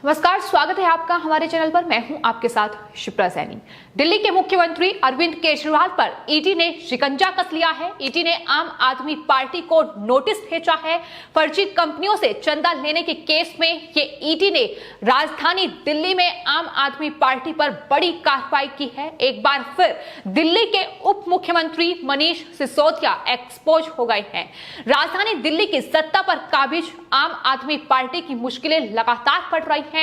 नमस्कार, स्वागत है आपका हमारे चैनल पर। मैं हूं आपके साथ शिप्रा सैनी। दिल्ली के मुख्यमंत्री अरविंद केजरीवाल पर ईडी ने शिकंजा कस लिया है। ईडी ने आम आदमी पार्टी को नोटिस भेजा है। फर्जी कंपनियों से चंदा लेने के केस में ये ईडी ने राजधानी दिल्ली में आम आदमी पार्टी पर बड़ी कार्रवाई की है। एक बार फिर दिल्ली के उप मुख्यमंत्री मनीष सिसोदिया एक्सपोज हो गए हैं। राजधानी दिल्ली की सत्ता पर काबिज आम आदमी पार्टी की मुश्किलें लगातार बढ़ रही हैं।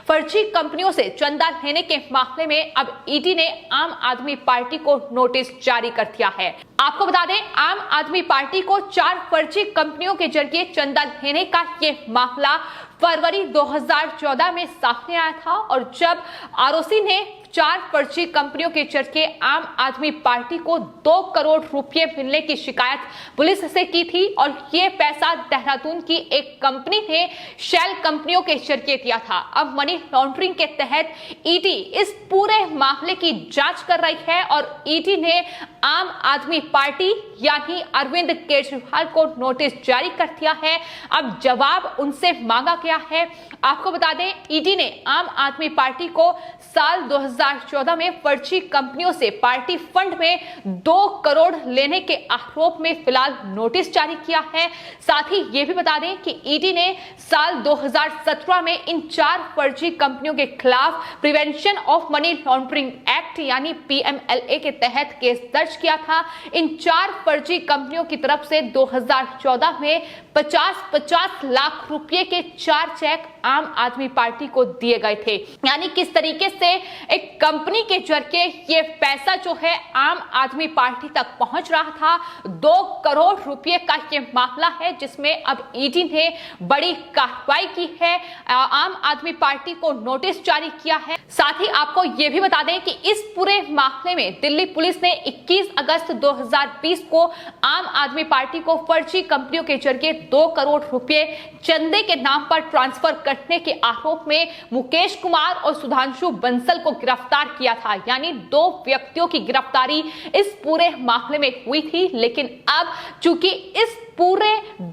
फर्जी कंपनियों से चंदा लेने के मामले में अब ईडी ने आम आदमी पार्टी को नोटिस जारी कर दिया है। आपको बता दें, आम आदमी पार्टी को 4 फर्जी कंपनियों के जरिए चंदा लेने का ये मामला फरवरी 2014 में सामने आया था और जब आरओसी ने 4 फर्जी कंपनियों के जरिए आम आदमी पार्टी को 2 करोड़ रुपए मिलने की शिकायत पुलिस से की थी और ये पैसा देहरादून की एक कंपनी ने शेल कंपनियों के जरिए दिया था। अब मनी लॉन्ड्रिंग के तहत ईडी इस पूरे मामले की जांच कर रही है और ईडी ने आम आदमी पार्टी यानी अरविंद केजरीवाल को नोटिस जारी कर दिया है। अब जवाब उनसे मांगा गया है। आपको बता दें, ईडी ने आम आदमी पार्टी को साल 2014 में फर्जी कंपनियों से पार्टी फंड में 2 करोड़ लेने के आरोप में फिलहाल नोटिस जारी किया है। साथ ही ये भी बता दें कि ईडी ने साल 2017 में इन 4 फर्जी कंपनियों के खिलाफ prevention of money laundering act यानी पीएमएलए के तहत केस दर्ज किया था। इन 4 फर्जी कंपनियों की तरफ से 2014 में 50-50 लाख रुपए के 4 चेक आम आदमी पार्टी को दिए गए थे। यानी किस तरीके से एक कंपनी के जरिए ये पैसा जो है आम आदमी पार्टी तक पहुंच रहा था। 2 करोड़ रुपए का ये मामला है जिसमें अब ईडी ने बड़ी कार्रवाई की है। आम आदमी पार्टी को नोटिस जारी किया है। साथ ही आपको ये भी बता दें कि इस पूरे मामले में दिल्ली पुलिस ने 21 अगस्त 2020 को आम आदमी पार्टी को फर्जी कंपनियों के जरिए 2 करोड़ रुपए चंदे के नाम पर ट्रांसफर करने के आरोप में मुकेश कुमार और सुधांशु बंसल को गिरफ्तार किया था। यानी 2 व्यक्तियों की गिरफ्तारी इस पूरे मामले में हुई थी। लेकिन अब चूंकि इस पूरे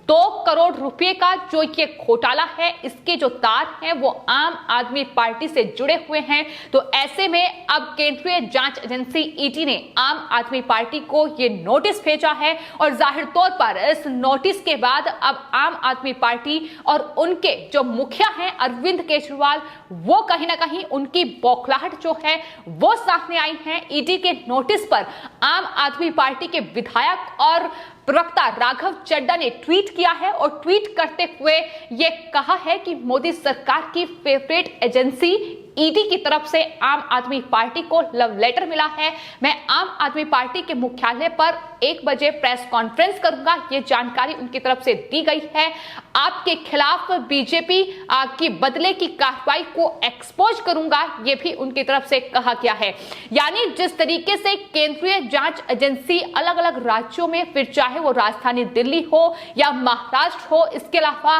2 करोड़ रुपए का जो ये घोटाला है, इसके जो तार हैं वो आम आदमी पार्टी से जुड़े हुए हैं, तो ऐसे में अब केंद्रीय जांच एजेंसी ईडी ने आम आदमी पार्टी को ये नोटिस भेजा है और जाहिर तौर पर इस नोटिस के बाद अब आम आदमी पार्टी और उनके जो मुखिया हैं अरविंद केजरीवाल, वो कहीं ना कहीं उनकी बौखलाहट जो है वो सामने आई है। ईडी के नोटिस पर आम आदमी पार्टी के विधायक और प्रवक्ता राघव चड्ढा ने ट्वीट किया है और ट्वीट करते हुए ये कहा है कि मोदी सरकार की फेवरेट एजेंसी ईडी की तरफ से आम आदमी पार्टी को लव लेटर मिला है। मैं आम आदमी पार्टी के मुख्यालय पर 1 बजे प्रेस कॉन्फ्रेंस करूंगा, ये जानकारी उनकी तरफ से दी गई है। आपके खिलाफ बीजेपी की बदले की कार्रवाई को एक्सपोज करूंगा, ये भी उनकी तरफ से कहा गया है। यानी जिस तरीके से केंद्रीय जांच एजेंसी अलग अलग राज्यों में, फिर चाहे वो राजधानी दिल्ली हो या महाराष्ट्र हो, इसके अलावा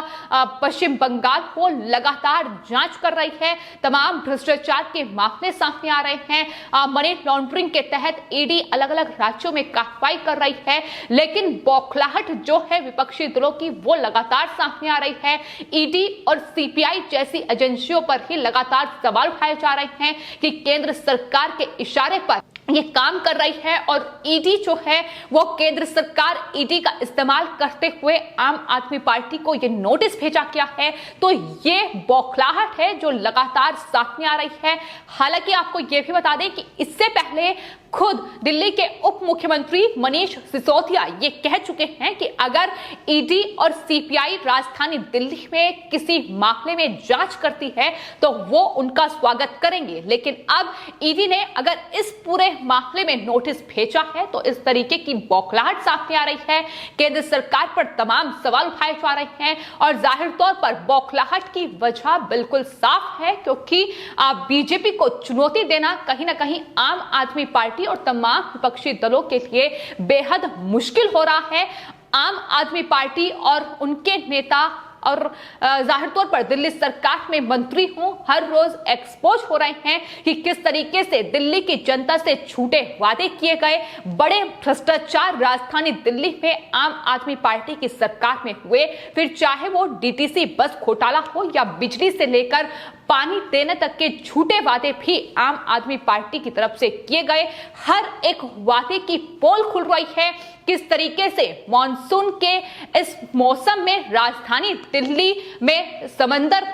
पश्चिम बंगाल हो, लगातार जांच कर रही है। तमाम भ्रष्टाचार के मामले सामने आ रहे हैं। मनी लॉन्ड्रिंग के तहत ईडी अलग अलग राज्यों में कार्रवाई कर रही है, लेकिन बौखलाहट जो है विपक्षी दलों की वो लगातार सामने आ रही है। ईडी और सीबीआई जैसी एजेंसियों पर ही लगातार सवाल उठाए जा रहे हैं कि केंद्र सरकार के इशारे पर ये काम कर रही है और ईडी जो है वो केंद्र सरकार ईडी का इस्तेमाल करते हुए आम आदमी पार्टी को ये नोटिस भेजा गया है। तो ये बौखलाहट है जो लगातार सामने आ रही है। हालांकि आपको ये भी बता दें कि इससे पहले खुद दिल्ली के उप मुख्यमंत्री मनीष सिसोदिया ये कह चुके हैं कि अगर ईडी और सीबीआई राजधानी दिल्ली में किसी मामले में जांच करती है तो वो उनका स्वागत करेंगे। लेकिन अब ईडी ने अगर इस पूरे मामले में नोटिस भेजा है तो इस तरीके की बौखलाहट सामने आ रही है। केंद्र सरकार पर तमाम सवाल उठाए जा रहे हैं और जाहिर तौर पर बौखलाहट की वजह बिल्कुल साफ है, क्योंकि बीजेपी को चुनौती देना कहीं ना कहीं आम आदमी पार्टी और तमाम विपक्षी दलों के लिए बेहद मुश्किल हो रहा है। आम आदमी पार्टी और उनके नेता और जाहिर तौर पर दिल्ली सरकार में मंत्री हों, हर रोज एक्सपोज हो रहे हैं कि किस तरीके से दिल्ली की जनता से झूठे वादे किए गए, बड़े भ्रष्टाचार राजधानी दिल्ली में आम आदमी पार्टी की सरकार में हुए, फिर चाहे वो डीटीसी बस घोटाला हो या बिजली से लेकर पानी देने तक के झूठे वादे भी आम आदमी पार्टी की तरफ से किए गए। हर एक वादे की पोल खुल रही है। किस तरीके से मॉनसून के इस मौसम में राजधानी दिल्ली में समंदर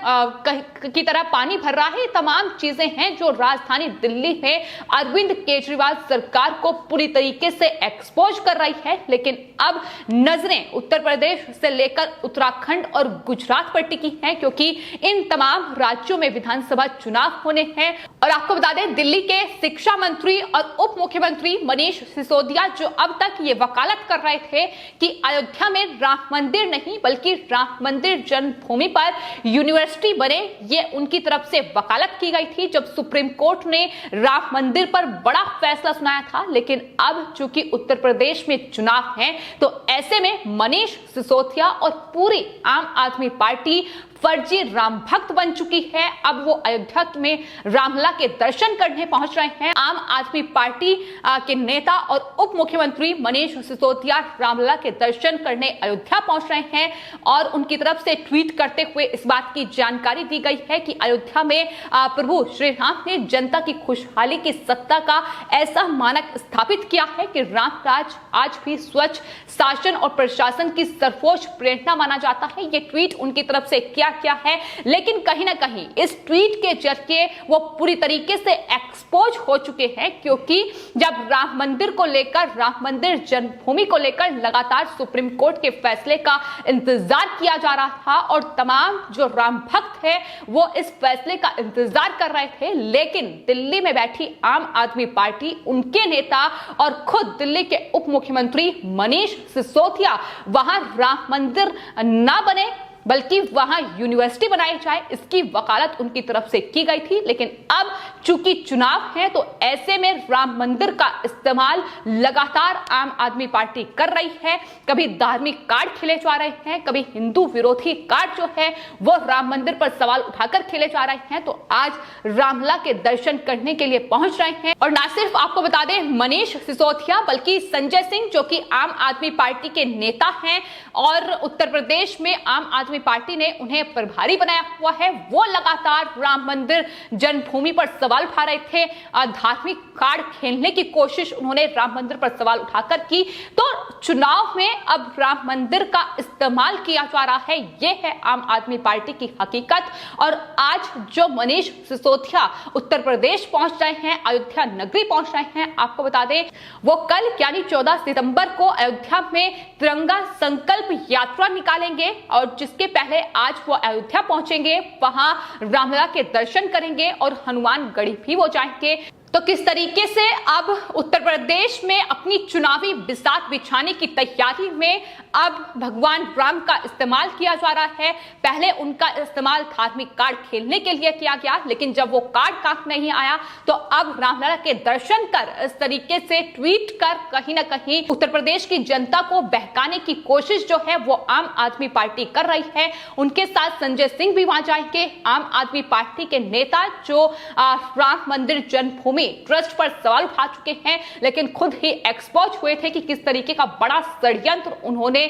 की तरह पानी भर रहा है, तमाम चीजें हैं जो राजधानी दिल्ली में अरविंद केजरीवाल सरकार को पूरी तरीके से एक्सपोज कर रही है। लेकिन अब नजरें उत्तर प्रदेश से लेकर उत्तराखंड और गुजरात पर टिकी हैं, क्योंकि इन तमाम राज्यों में विधानसभा चुनाव होने हैं। और आपको बता दें, दिल्ली के शिक्षा मंत्री और उप मुख्यमंत्री मनीष सिसोदिया जो अब तक ये वकालत कर रहे थे कि अयोध्या में राम मंदिर नहीं बल्कि राम मंदिर जन्मभूमि पर यूनिवर्सिटी बने, ये उनकी तरफ से वकालत की गई थी जब सुप्रीम कोर्ट ने राम मंदिर पर बड़ा फैसला सुनाया था। लेकिन अब चूंकि उत्तर प्रदेश में चुनाव है, तो ऐसे में मनीष सिसोदिया और पूरी आम आदमी पार्टी फर्जी राम भक्त बन चुकी है। अब वो अयोध्या में रामलला के दर्शन करने पहुंच रहे हैं। आम आदमी पार्टी के नेता और उप मुख्यमंत्री मनीष सिसोदिया रामलला के दर्शन करने अयोध्या पहुंच रहे हैं और उनकी तरफ से ट्वीट करते हुए इस बात की जानकारी दी गई है कि अयोध्या में प्रभु श्री राम ने जनता की खुशहाली की सत्ता का ऐसा मानक स्थापित किया है कि राम राज आज भी स्वच्छ शासन और प्रशासन की सर्वोच्च प्रेरणा माना जाता है। ये ट्वीट उनकी तरफ से किया है, लेकिन कहीं ना कहीं इस ट्वीट के जरिए वो पूरी तरीके से एक्सपोज हो चुके हैं, क्योंकि जब राम मंदिर को लेकर, राम मंदिर जन्मभूमि को लेकर लगातार सुप्रीम कोर्ट के फैसले का इंतजार किया जा रहा था और तमाम जो राम भक्त है वो इस फैसले का इंतजार कर रहे थे, लेकिन दिल्ली में बैठी आम आदमी पार्टी, उनके नेता और खुद दिल्ली के उप मुख्यमंत्री मनीष सिसोदिया वहां राम मंदिर ना बने बल्कि वहां यूनिवर्सिटी बनाई जाए, इसकी वकालत उनकी तरफ से की गई थी। लेकिन अब चूंकि चुनाव है, तो ऐसे में राम मंदिर का इस्तेमाल लगातार आम आदमी पार्टी कर रही है। कभी धार्मिक कार्ड खेले जा रहे हैं, कभी हिंदू विरोधी कार्ड जो है वो राम मंदिर पर सवाल उठाकर खेले जा रहे हैं। तो आज रामलला के दर्शन करने के लिए पहुंच रहे हैं। और ना सिर्फ आपको बता दें मनीष सिसोदिया, बल्कि संजय सिंह जो कि आम आदमी पार्टी के नेता हैं और उत्तर प्रदेश में आम आदमी पार्टी ने उन्हें प्रभारी बनाया हुआ है, वो लगातार राम मंदिर जन्मभूमि पर सवाल उठा रहे थे। धार्मिक कार्ड खेलने की कोशिश उन्होंने राम मंदिर पर सवाल उठाकर की। तो चुनाव में अब राम मंदिर का इस्तेमाल किया जा रहा है, ये है आम आदमी पार्टी की हकीकत। और आज जो मनीष सिसोदिया उत्तर प्रदेश पहुंच रहे हैं, अयोध्या नगरी पहुंच रहे हैं, आपको बता दें वो कल यानी 14 सितंबर को अयोध्या में तिरंगा संकल्प यात्रा निकालेंगे और जिसके पहले आज वो अयोध्या पहुंचेंगे, वहां रामलला के दर्शन करेंगे और हनुमानगढ़ी भी वो जाएंगे। तो किस तरीके से अब उत्तर प्रदेश में अपनी चुनावी बिसात बिछाने की तैयारी में अब भगवान राम का इस्तेमाल किया जा रहा है। पहले उनका इस्तेमाल धार्मिक कार्ड खेलने के लिए किया गया, लेकिन जब वो कार्ड काम नहीं आया तो अब रामलला के दर्शन कर इस तरीके से ट्वीट कर कहीं ना कहीं उत्तर प्रदेश की जनता को बहकाने की कोशिश जो है वो आम आदमी पार्टी कर रही है। उनके साथ संजय सिंह भी वहां जाएंगे, आम आदमी पार्टी के नेता जो राम मंदिर जन्मभूमि ट्रस्ट पर सवाल उठा चुके हैं, लेकिन खुद ही एक्सपोज हुए थे कि किस तरीके का बड़ा षड्यंत्र उन्होंने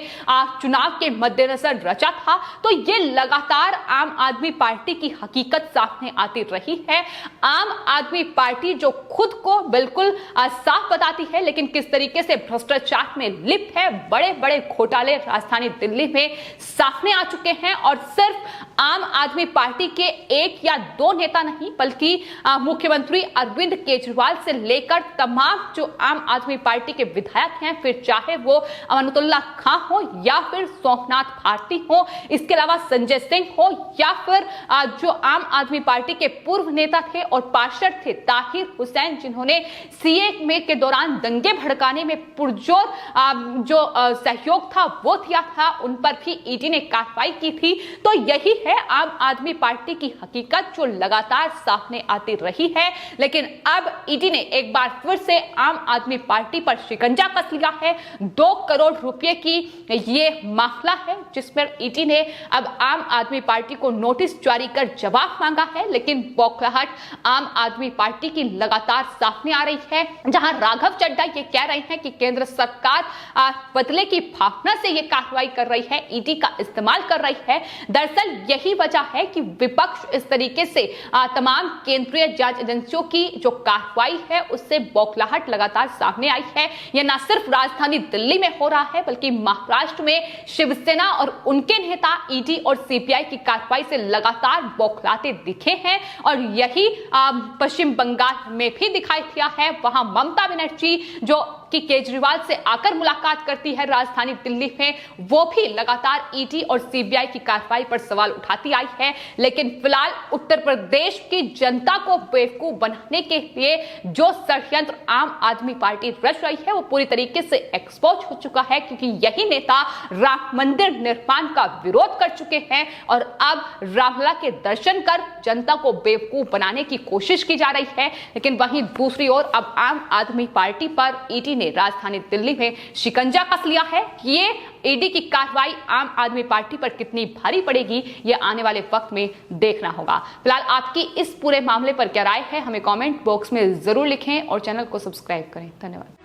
चुनाव के मद्देनजर रचा था। तो ये लगातार आम आदमी पार्टी की हकीकत सामने आती रही है। आम आदमी पार्टी जो खुद को बिल्कुल साफ बताती है, लेकिन किस तरीके से भ्रष्टाचार में लिप्त है, बड़े बड़े घोटाले राजधानी दिल्ली में सामने आ चुके हैं। और सिर्फ आम आदमी पार्टी के एक या दो नेता नहीं, बल्कि मुख्यमंत्री अरविंद केजरीवाल से लेकर तमाम जो आम आदमी पार्टी के विधायक हैं, फिर चाहे वो अमानुल्लाह खां हो या फिर सोमनाथ भारती हो, इसके अलावा संजय सिंह हो या फिर जो आम आदमी पार्टी के पूर्व नेता थे और पार्षद थे ताहिर हुसैन, जिन्होंने सीए में के दौरान दंगे भड़काने में पुरजोर जो सहयोग था वो दिया था, उन पर भी ईडी ने कार्रवाई की थी। तो यही है आम आदमी पार्टी की हकीकत जो लगातार सामने आती रही है। लेकिन अब ईडी ने एक बार फिर से आम आदमी पार्टी पर शिकंजा कस लिया है। 2 करोड़ रुपए की ये मामला है जिसमें ईडी ने अब आम आदमी पार्टी को नोटिस जारी कर जवाब मांगा है, लेकिन बौखलाहट आम आदमी पार्टी की लगातार सामने आ रही है, जहां राघव चड्ढा ये कह रहे हैं कि केंद्र सरकार बदले की भावना से ये कार्रवाई कर रही है, ईडी का इस्तेमाल कर रही है। दरअसल यही वजह है कि विपक्ष इस तरीके से तमाम केंद्रीय जांच एजेंसियों की जो कार्रवाई है उससे बौखलाहट लगातार सामने आई है। यह न सिर्फ राजधानी दिल्ली में हो रहा है बल्कि महाराष्ट्र में शिवसेना और उनके नेता ईडी और सीबीआई की कार्रवाई से लगातार बौखलाते दिखे हैं और यही पश्चिम बंगाल में भी दिखाई दिया है। वहां ममता बनर्जी जो कि केजरीवाल से आकर मुलाकात करती है राजधानी दिल्ली में, वो भी लगातार ईडी और सीबीआई की कार्रवाई पर सवाल उठाती आई है। लेकिन फिलहाल उत्तर प्रदेश की जनता को बेवकूफ बनाने के लिए जो षड्यंत्र आम आदमी पार्टी रच रही है वो पूरी तरीके से एक्सपोज हो चुका है, क्योंकि यही नेता राम मंदिर निर्माण का विरोध कर चुके हैं और अब रामलला के दर्शन कर जनता को बेवकूफ बनाने की कोशिश की जा रही है। लेकिन वहीं दूसरी ओर अब आम आदमी पार्टी पर ईडी ने राजधानी दिल्ली में शिकंजा कस लिया है। ये ईडी की कार्रवाई आम आदमी पार्टी पर कितनी भारी पड़ेगी ये आने वाले वक्त में देखना होगा। फिलहाल आपकी इस पूरे मामले पर क्या राय है हमें कमेंट बॉक्स में जरूर लिखें और चैनल को सब्सक्राइब करें। धन्यवाद।